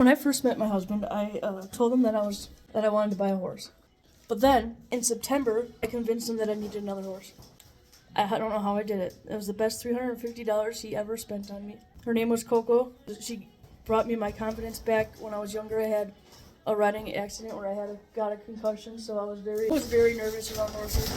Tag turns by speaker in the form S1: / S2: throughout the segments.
S1: When I first met my husband, I told him that I wanted to buy a horse. But then in September, I convinced him that I needed another horse. I don't know how I did it. It was the best $350 he ever spent on me. Her name was Coco. She brought me my confidence back. When I was younger, I had a riding accident where I got a concussion, so I was very nervous around horses.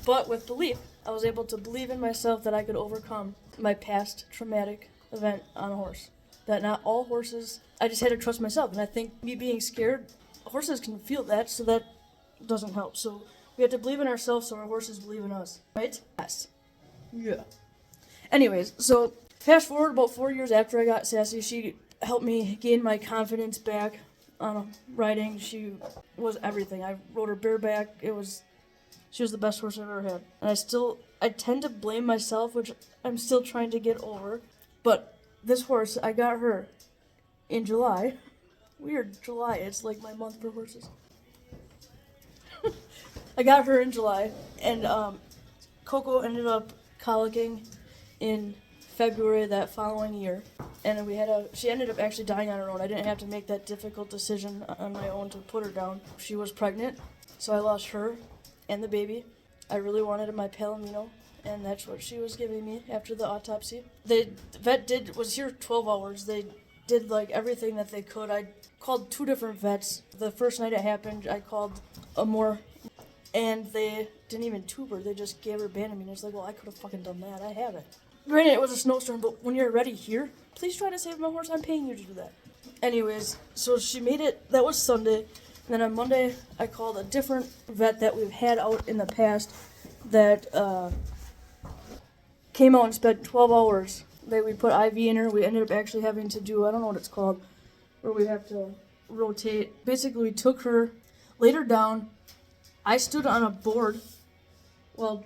S1: But with belief, I was able to believe in myself that I could overcome my past traumatic event on a horse. That not all horses, I just had to trust myself. And I think me being scared, horses can feel that, so that doesn't help. So we have to believe in ourselves so our horses believe in us, right? Yes. Yeah. Anyways, so fast forward about 4 years after I got Sassy, she helped me gain my confidence back on riding. She was everything. I rode her bareback. She was the best horse I've ever had. And I tend to blame myself, which I'm still trying to get over. But this horse, I got her in July. Weird, July. It's like my month for horses. I got her in July, and Coco ended up colicking in February that following year. And she ended up actually dying on her own. I didn't have to make that difficult decision on my own to put her down. She was pregnant, so I lost her and the baby. I really wanted my Palomino, and that's what she was giving me after the autopsy. The vet was here 12 hours. They did like everything that they could. I called 2 different vets. The first night it happened, I called Amore, and they didn't even tube her. They just gave her Banamine. It's like, well, I could have fucking done that. I have it. Granted, it was a snowstorm, but when you're ready here, please try to save my horse. I'm paying you to do that. Anyways, so she made it. That was Sunday. And then on Monday, I called a different vet that we've had out in the past that came out and spent 12 hours. We put IV in her. We ended up actually having to do, I don't know what it's called, where we have to rotate. Basically, we took her, laid her down. I stood on a board while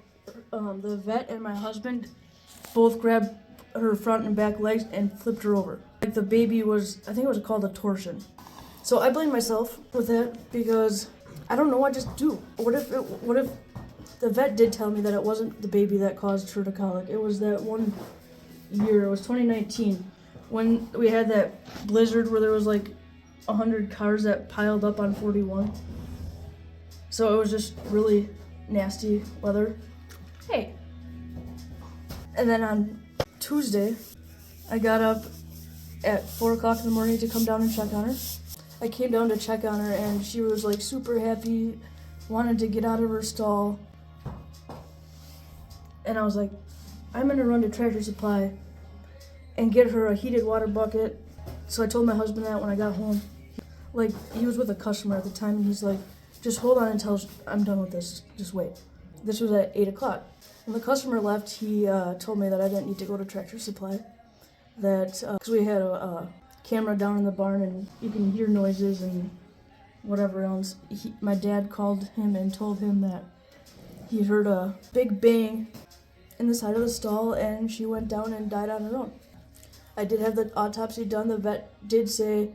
S1: the vet and my husband both grabbed her front and back legs and flipped her over. Like the baby I think it was called a torsion. So I blame myself with that because I don't know, I just do. What if the vet did tell me that it wasn't the baby that caused her to colic? It was that one year, it was 2019, when we had that blizzard where there was like 100 cars that piled up on 41. So it was just really nasty weather. Hey. And then on Tuesday, I got up at 4 o'clock in the morning to come down and check on her. I came down to check on her, and she was like super happy, wanted to get out of her stall. And I was like, I'm gonna run to Tractor Supply and get her a heated water bucket. So I told my husband that when I got home. Like, he was with a customer at the time, and he's like, just hold on until I'm done with this, just wait. This was at 8 o'clock. When the customer left, he told me that I didn't need to go to Tractor Supply. That, because we had a camera down in the barn and you can hear noises and whatever else. My dad called him and told him that he heard a big bang in the side of the stall and she went down and died on her own. I did have the autopsy done. The vet did say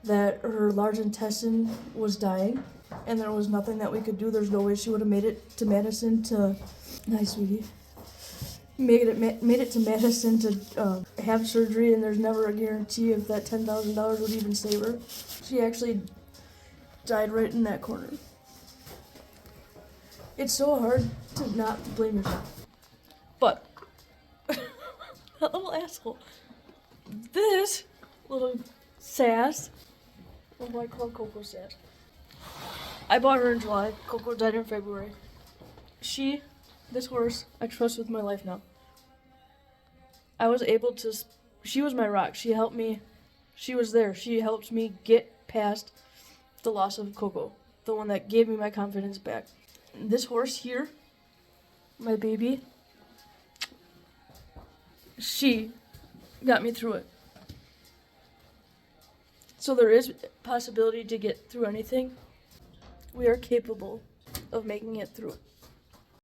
S1: that her large intestine was dying and there was nothing that we could do. There's no way she would have made it to Madison to... Nice, sweetie. Made it to Madison to have surgery, and there's never a guarantee if that $10,000 would even save her. She actually died right in that corner. It's so hard to not blame yourself. But, that little asshole. This little sass, what do I call Coco Sass? I bought her in July. Coco died in February. This horse, I trust with my life now. She was my rock. She helped me. She was there. She helped me get past the loss of Coco, the one that gave me my confidence back. This horse here, my baby, she got me through it. So there is possibility to get through anything. We are capable of making it through.